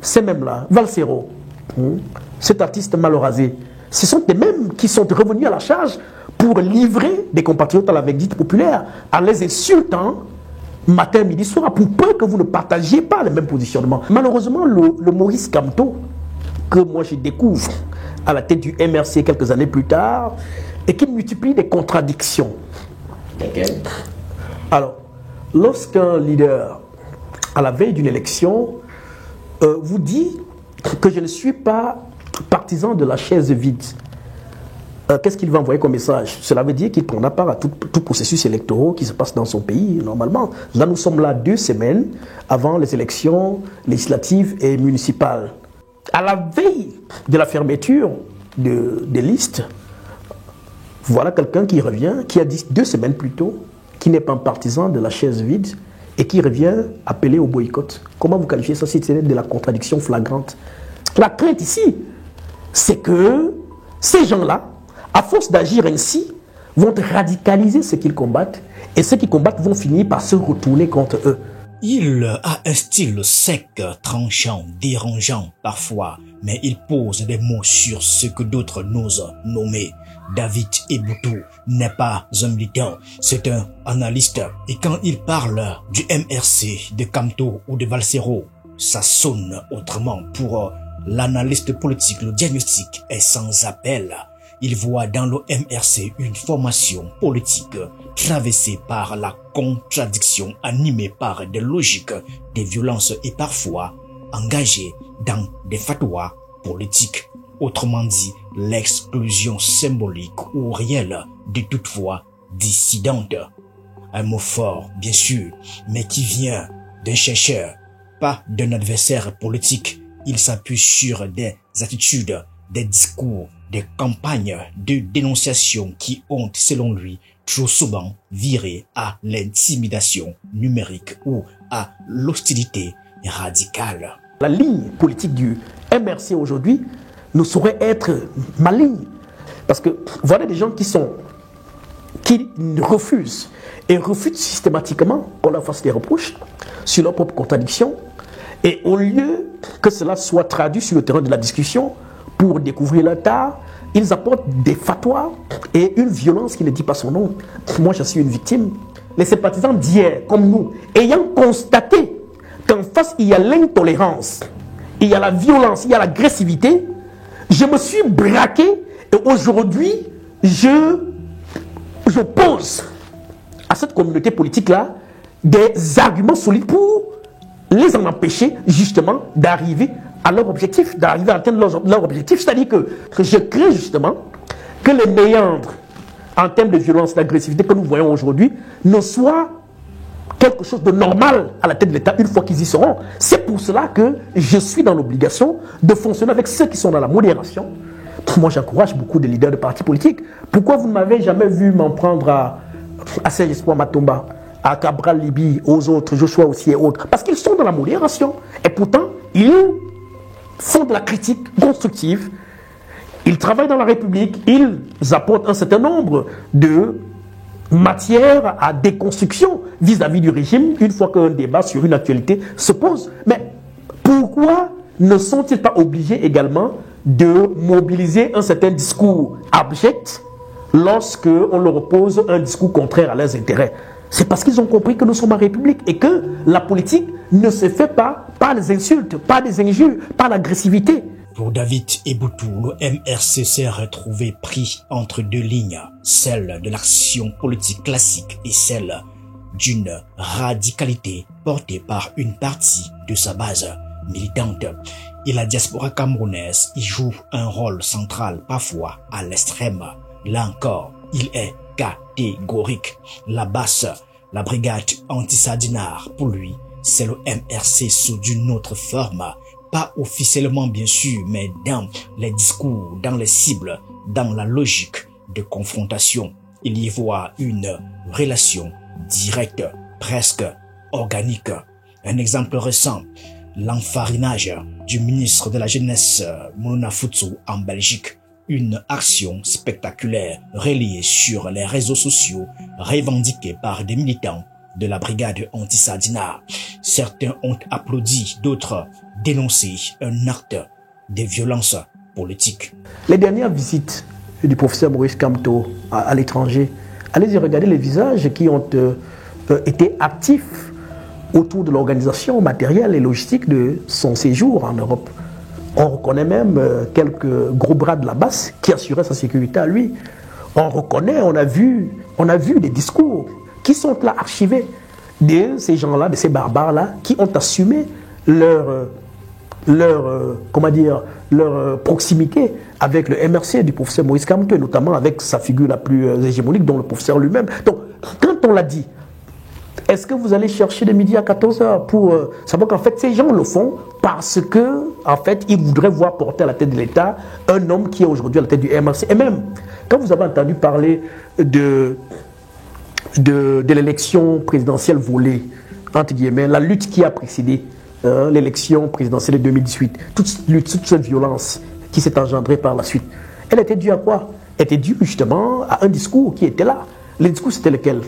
Ces mêmes-là, Valsero, cet artiste mal rasé, ce sont les mêmes qui sont revenus à la charge pour livrer des compatriotes à la vindicte populaire, en les insultant matin, midi, soir, pour peu que vous ne partagiez pas les mêmes positionnements. Malheureusement, le Maurice Kamto, que moi je découvre à la tête du MRC quelques années plus tard, et qui multiplie des contradictions. Lesquelles? Alors, lorsqu'un leader, à la veille d'une élection, vous dit que je ne suis pas partisan de la chaise vide, qu'est-ce qu'il va envoyer comme message? Cela veut dire qu'il prendra part à tout processus électoral qui se passe dans son pays, normalement. Là, nous sommes là 2 semaines avant les élections législatives et municipales. À la veille de la fermeture des listes, voilà quelqu'un qui revient, qui a dit 2 semaines plus tôt, qui n'est pas un partisan de la chaise vide et qui revient appeler au boycott. Comment vous qualifiez ça si c'est de la contradiction flagrante? La crainte ici, c'est que ces gens-là, à force d'agir ainsi, vont radicaliser ce qu'ils combattent et ceux qui combattent vont finir par se retourner contre eux. Il a un style sec, tranchant, dérangeant parfois, mais il pose des mots sur ce que d'autres n'osent nommer. David Eboutou n'est pas un militant, c'est un analyste. Et quand il parle du MRC, de Kamto ou de Valsero, ça sonne autrement. Pour l'analyste politique, le diagnostic est sans appel. Il voit dans le MRC une formation politique traversée par la contradiction, animée par des logiques, des violences et parfois engagée dans des fatwas politiques. Autrement dit, l'exclusion symbolique ou réelle de toute voix dissidente. Un mot fort, bien sûr, mais qui vient d'un chercheur, pas d'un adversaire politique. Il s'appuie sur des attitudes, des discours, des campagnes de dénonciation qui ont, selon lui, trop souvent viré à l'intimidation numérique ou à l'hostilité radicale. La ligne politique du MRC aujourd'hui ne saurait être maligne. Parce que voilà des gens qui refusent et refutent systématiquement qu'on leur fasse des reproches sur leurs propres contradictions. Et au lieu que cela soit traduit sur le terrain de la discussion pour découvrir leur tard, ils apportent des fatwas et une violence qui ne dit pas son nom. Moi, je suis une victime. Les sympathisants d'hier, comme nous, ayant constaté qu'en face, il y a l'intolérance, il y a la violence, il y a l'agressivité, je me suis braqué et aujourd'hui, je pose à cette communauté politique-là des arguments solides pour les en empêcher justement d'arriver à leur objectif, d'arriver à atteindre leur objectif. C'est-à-dire que je crée justement que les méandres en termes de violence, d'agressivité que nous voyons aujourd'hui ne soient quelque chose de normal à la tête de l'État une fois qu'ils y seront. C'est pour cela que je suis dans l'obligation de fonctionner avec ceux qui sont dans la modération. Moi, j'encourage beaucoup de leaders de partis politiques. Pourquoi vous ne m'avez jamais vu m'en prendre à Serge Espoir Matomba, à Cabral Libi, aux autres, Joshua aussi et autres? Parce qu'ils sont dans la modération. Et pourtant, ils font de la critique constructive. Ils travaillent dans la République. Ils apportent un certain nombre de matière à déconstruction vis-à-vis du régime une fois qu'un débat sur une actualité se pose. Mais pourquoi ne sont-ils pas obligés également de mobiliser un certain discours abject lorsque on leur oppose un discours contraire à leurs intérêts? C'est parce qu'ils ont compris que nous sommes en République et que la politique ne se fait pas par les insultes, par des injures, par l'agressivité. Pour David Eboutou, le MRC s'est retrouvé pris entre 2 lignes, celle de l'action politique classique et celle d'une radicalité portée par une partie de sa base militante. Et la diaspora camerounaise y joue un rôle central, parfois à l'extrême. Là encore, il est catégorique. La basse, la brigade anti-Sardinard, pour lui, c'est le MRC sous une autre forme. Pas officiellement bien sûr, mais dans les discours, dans les cibles, dans la logique de confrontation. Il y voit une relation directe, presque organique. Un exemple récent, l'enfarinage du ministre de la Jeunesse Moulouna Foutsou en Belgique. Une action spectaculaire relayée sur les réseaux sociaux, revendiquée par des militants de la brigade anti-Sardina. Certains ont applaudi, d'autres dénoncé un acte de violence politique. Les dernières visites du professeur Maurice Kamto à l'étranger, allez-y regarder les visages qui ont été actifs autour de l'organisation matérielle et logistique de son séjour en Europe. On reconnaît même quelques gros bras de la basse qui assuraient sa sécurité à lui. On reconnaît, on a vu des discours qui sont là archivés de ces gens-là, de ces barbares-là, qui ont assumé leur proximité avec le MRC du professeur Maurice Kamto, et notamment avec sa figure la plus hégémonique, dont le professeur lui-même. Donc, quand on l'a dit, est-ce que vous allez chercher de midi à 14h pour savoir qu'en fait, ces gens le font parce que, en fait, ils voudraient voir porter à la tête de l'État un homme qui est aujourd'hui à la tête du MRC. Et même, quand vous avez entendu parler de l'élection présidentielle volée, entre guillemets, la lutte qui a précédé l'élection présidentielle de 2018, toute cette violence qui s'est engendrée par la suite, elle était due à quoi? Elle était due justement à un discours qui était là. Le discours, c'était lequel?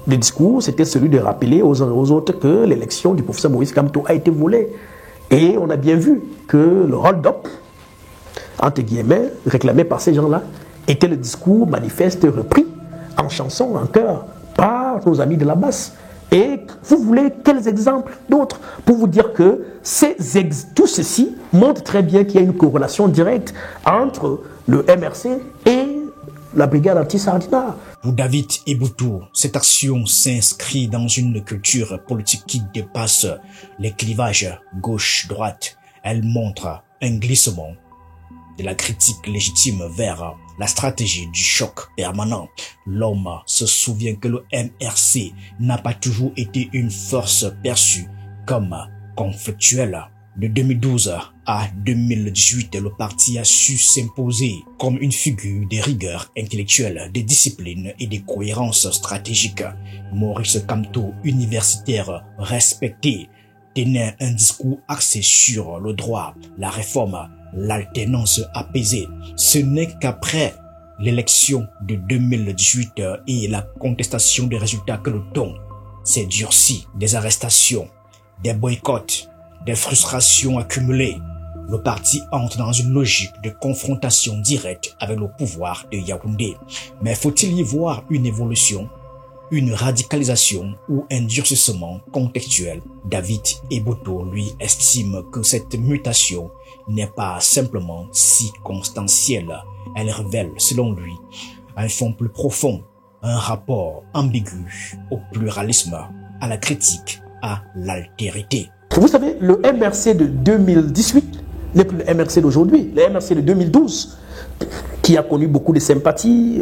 Le discours, c'était celui de rappeler aux uns et aux autres que l'élection du professeur Maurice Kamto a été volée. Et on a bien vu que le hold-up, entre guillemets, réclamé par ces gens-là, était le discours manifeste repris en chanson, en chœur, par nos amis de la basse. Et vous voulez quels exemples d'autres pour vous dire que tout ceci montre très bien qu'il y a une corrélation directe entre le MRC et la brigade anti-Sardina. Pour David Eboutou, cette action s'inscrit dans une culture politique qui dépasse les clivages gauche-droite. Elle montre un glissement de la critique légitime vers la stratégie du choc permanent. L'homme se souvient que le MRC n'a pas toujours été une force perçue comme conflictuelle. De 2012 à 2018, le parti a su s'imposer comme une figure de rigueur intellectuelle, de discipline et de cohérence stratégique. Maurice Kamto, universitaire respecté, tenait un discours axé sur le droit, la réforme, l'alternance apaisée. Ce n'est qu'après l'élection de 2018 et la contestation des résultats que le ton s'est durci. Des arrestations, des boycotts, des frustrations accumulées. Le parti entre dans une logique de confrontation directe avec le pouvoir de Yaoundé. Mais faut-il y voir une évolution, une radicalisation ou un durcissement contextuel? David Eboutou, lui, estime que cette mutation n'est pas simplement circonstancielle. Elle révèle, selon lui, un fond plus profond, un rapport ambigu au pluralisme, à la critique, à l'altérité. Vous savez, le MRC de 2018 n'est plus le MRC d'aujourd'hui. Le MRC de 2012, qui a connu beaucoup de sympathie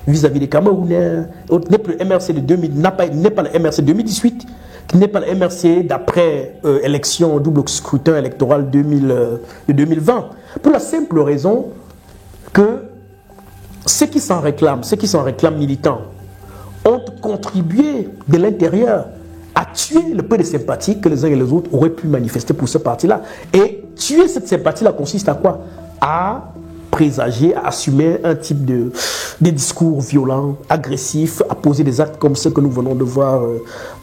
vis-à-vis des Camerounais, n'est plus le MRC de 2000, n'est pas le MRC 2018, qui n'est pas le MRC d'après élection double scrutin électoral de 2020. Pour la simple raison que ceux qui s'en réclament militants, ont contribué de l'intérieur à tuer le peu de sympathie que les uns et les autres auraient pu manifester pour ce parti-là. Et tuer cette sympathie-là consiste à quoi? À présager, à assumer un type de discours violents, agressifs, à poser des actes comme ceux que nous venons de voir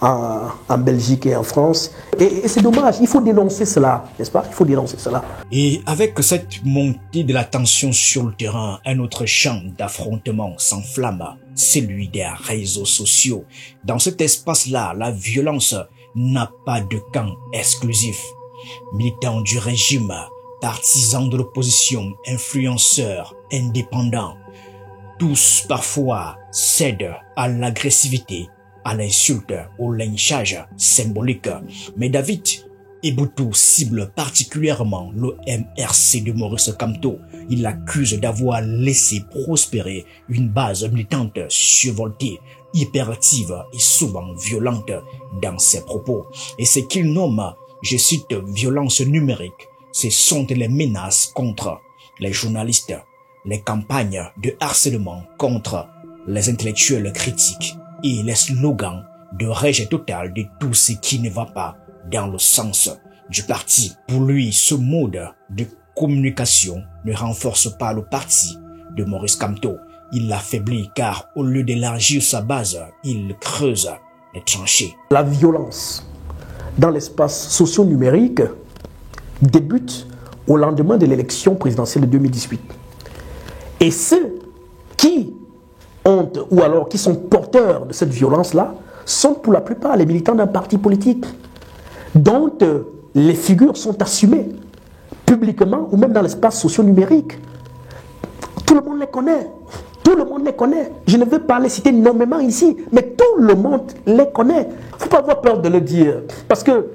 en Belgique et en France. Et c'est dommage, il faut dénoncer cela, n'est-ce pas? Il faut dénoncer cela. Et avec cette montée de la tension sur le terrain, un autre champ d'affrontement s'enflamme, celui des réseaux sociaux. Dans cet espace-là, la violence n'a pas de camp exclusif. Militants du régime, partisans de l'opposition, influenceurs, indépendants, tous parfois cèdent à l'agressivité, à l'insulte, au lynchage symbolique. Mais David Eboutou cible particulièrement le MRC de Maurice Kamto. Il l'accuse d'avoir laissé prospérer une base militante survoltée, hyperactive et souvent violente dans ses propos. Et ce qu'il nomme, je cite, violence numérique, ce sont les menaces contre les journalistes, les campagnes de harcèlement contre les intellectuels critiques et les slogans de rejet total de tout ce qui ne va pas dans le sens du parti. Pour lui, ce mode de communication ne renforce pas le parti de Maurice Kamto. Il l'affaiblit car au lieu d'élargir sa base, il creuse les tranchées. La violence dans l'espace socio-numérique débute au lendemain de l'élection présidentielle de 2018. Et ceux qui ont, ou alors qui sont porteurs de cette violence-là, sont pour la plupart les militants d'un parti politique dont les figures sont assumées publiquement ou même dans l'espace socio-numérique. Tout le monde les connaît. Tout le monde les connaît. Je ne veux pas les citer nommément ici, mais tout le monde les connaît. Il ne faut pas avoir peur de le dire. Parce que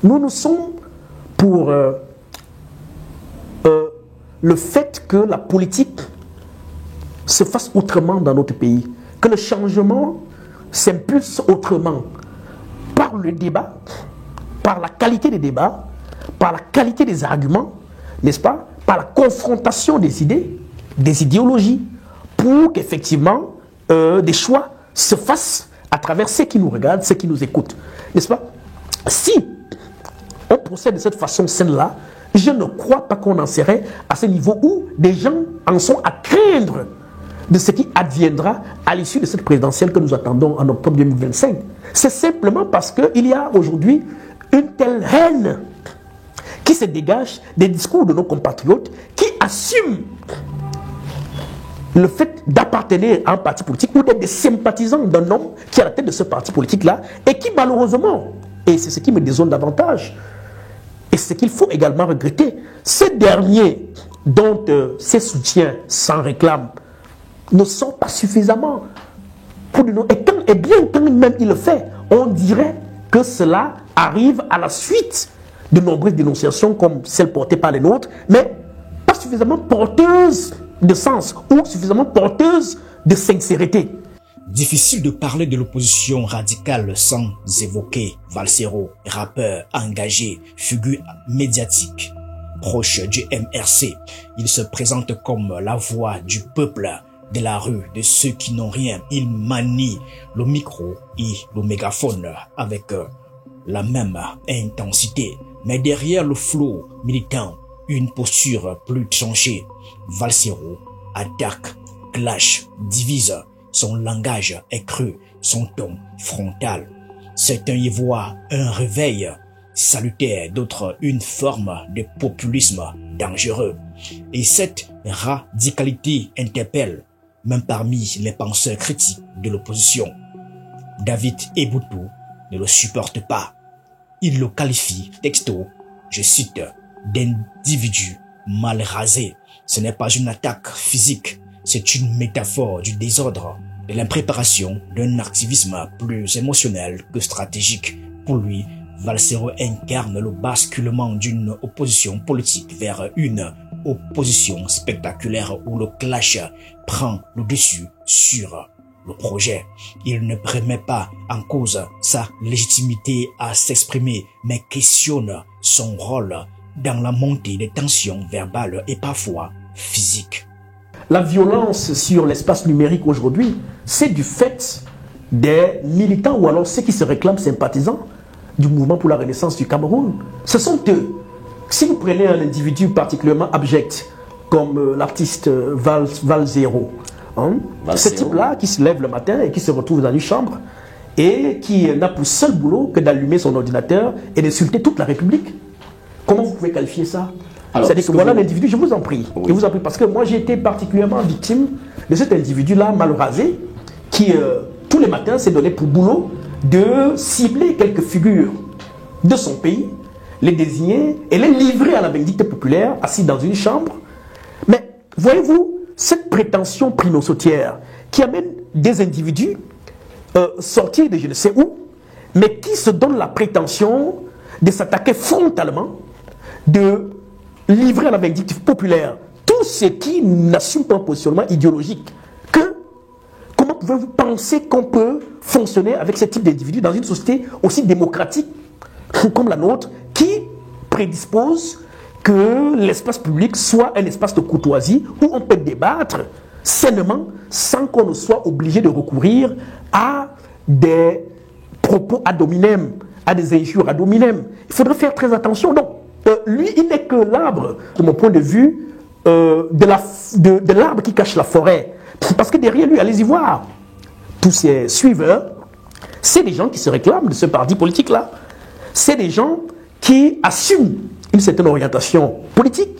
nous sommes pour le fait que la politique se fasse autrement dans notre pays. Que le changement s'impulse autrement. Par le débat, par la qualité des débats, par la qualité des arguments, n'est-ce pas? Par la confrontation des idées, des idéologies, pour qu'effectivement des choix se fassent à travers ceux qui nous regardent, ceux qui nous écoutent, n'est-ce pas? Si on procède de cette façon saine-là, je ne crois pas qu'on en serait à ce niveau où des gens en sont à craindre de ce qui adviendra à l'issue de cette présidentielle que nous attendons en octobre 2025. C'est simplement parce qu'il y a aujourd'hui une telle haine qui se dégage des discours de nos compatriotes qui assument le fait d'appartenir à un parti politique ou d'être des sympathisants d'un homme qui est à la tête de ce parti politique-là et qui malheureusement, et c'est ce qui me désole davantage, et ce qu'il faut également regretter, ces derniers dont ces soutiens s'en réclament ne sont pas suffisamment pour nous. Et bien quand même il le fait, on dirait que cela arrive à la suite de nombreuses dénonciations comme celles portées par les nôtres, mais pas suffisamment porteuses de sens ou suffisamment porteuses de sincérité. Difficile de parler de l'opposition radicale sans évoquer Valsero, rappeur engagé, figure médiatique, proche du MRC. Il se présente comme la voix du peuple, de la rue, de ceux qui n'ont rien. Il manie le micro et le mégaphone avec la même intensité. Mais derrière le flot militant, une posture plus tranchée. Valsero attaque, clash, divise. Son langage est cru, son ton frontal. Certains y voient un réveil salutaire, d'autres une forme de populisme dangereux. Et cette radicalité interpelle, même parmi les penseurs critiques de l'opposition. David Eboutou ne le supporte pas. Il le qualifie, texto, je cite, d'individu mal rasé. Ce n'est pas une attaque physique, c'est une métaphore du désordre, de l'impréparation, d'un activisme plus émotionnel que stratégique. Pour lui, Valsero incarne le basculement d'une opposition politique vers une opposition spectaculaire où le clash prend le dessus sur le projet. Il ne remet pas en cause sa légitimité à s'exprimer, mais questionne son rôle dans la montée des tensions verbales et parfois physiques. La violence sur l'espace numérique aujourd'hui, c'est du fait des militants ou alors ceux qui se réclament sympathisants du mouvement pour la renaissance du Cameroun. Ce sont eux. Si vous prenez un individu particulièrement abject, comme l'artiste Valsero, ce type-là qui se lève le matin et qui se retrouve dans une chambre et qui n'a pour seul boulot que d'allumer son ordinateur et d'insulter toute la République. Comment vous pouvez qualifier ça? C'est-à-dire que voilà l'individu, je vous en prie. Oui. Je vous en prie, parce que moi j'ai été particulièrement victime de cet individu-là mal rasé qui tous les matins s'est donné pour boulot de cibler quelques figures de son pays, les désigner et les livrer à la vindicte populaire assis dans une chambre. Mais voyez-vous, cette prétention prinosautière qui amène des individus sortis de je ne sais où, mais qui se donnent la prétention de s'attaquer frontalement, de livrer à la vindicte populaire tout ce qui n'assume pas un positionnement idéologique. Comment pouvez-vous penser qu'on peut fonctionner avec ce type d'individus dans une société aussi démocratique comme la nôtre, qui prédispose que l'espace public soit un espace de courtoisie où on peut débattre sainement sans qu'on ne soit obligé de recourir à des propos ad hominem, à des injures ad hominem. Il faudrait faire très attention. Donc, lui, il n'est que l'arbre, de mon point de vue, de l'arbre qui cache la forêt. Parce que derrière lui, allez-y voir, tous ses suiveurs c'est des gens qui se réclament de ce parti politique-là. C'est des gens qui assument une certaine orientation politique,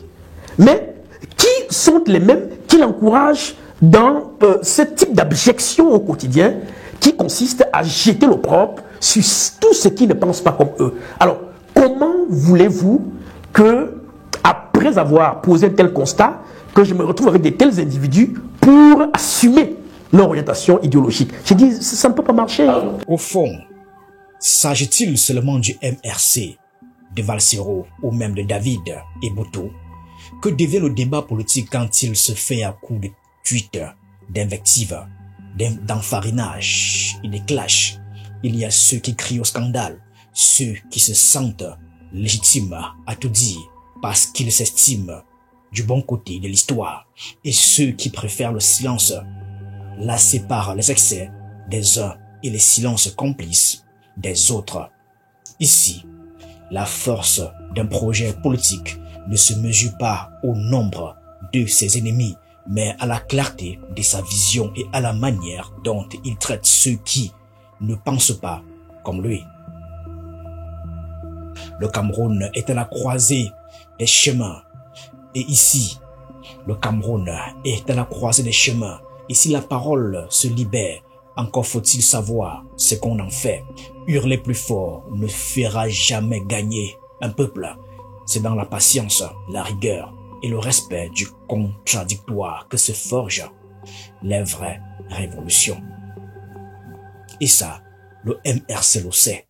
mais qui sont les mêmes qui l'encouragent dans ce type d'abjection au quotidien qui consiste à jeter l'opprobre sur tous ceux qui ne pensent pas comme eux. Alors, comment voulez-vous que, après avoir posé un tel constat, que je me retrouve avec de tels individus pour assumer leur orientation idéologique? J'ai dit, ça ne peut pas marcher. Au fond, s'agit-il seulement du MRC, de Valsero ou même de David et Boutou? Que devient le débat politique quand il se fait à coups de tweets, d'invectives, d'enfarinage et de clashs? Il y a ceux qui crient au scandale, ceux qui se sentent légitimes à tout dire parce qu'ils s'estiment du bon côté de l'histoire, et ceux qui préfèrent le silence, lassés par les excès des uns et les silences complices des autres. Ici, la force d'un projet politique ne se mesure pas au nombre de ses ennemis, mais à la clarté de sa vision et à la manière dont il traite ceux qui ne pensent pas comme lui. Le Cameroun est à la croisée des chemins. Et ici, le Cameroun est à la croisée des chemins. Et si la parole se libère, encore faut-il savoir ce qu'on en fait. Hurler plus fort ne fera jamais gagner un peuple. C'est dans la patience, la rigueur et le respect du contradictoire que se forge les vraies révolutions. Et ça, le MRC le sait.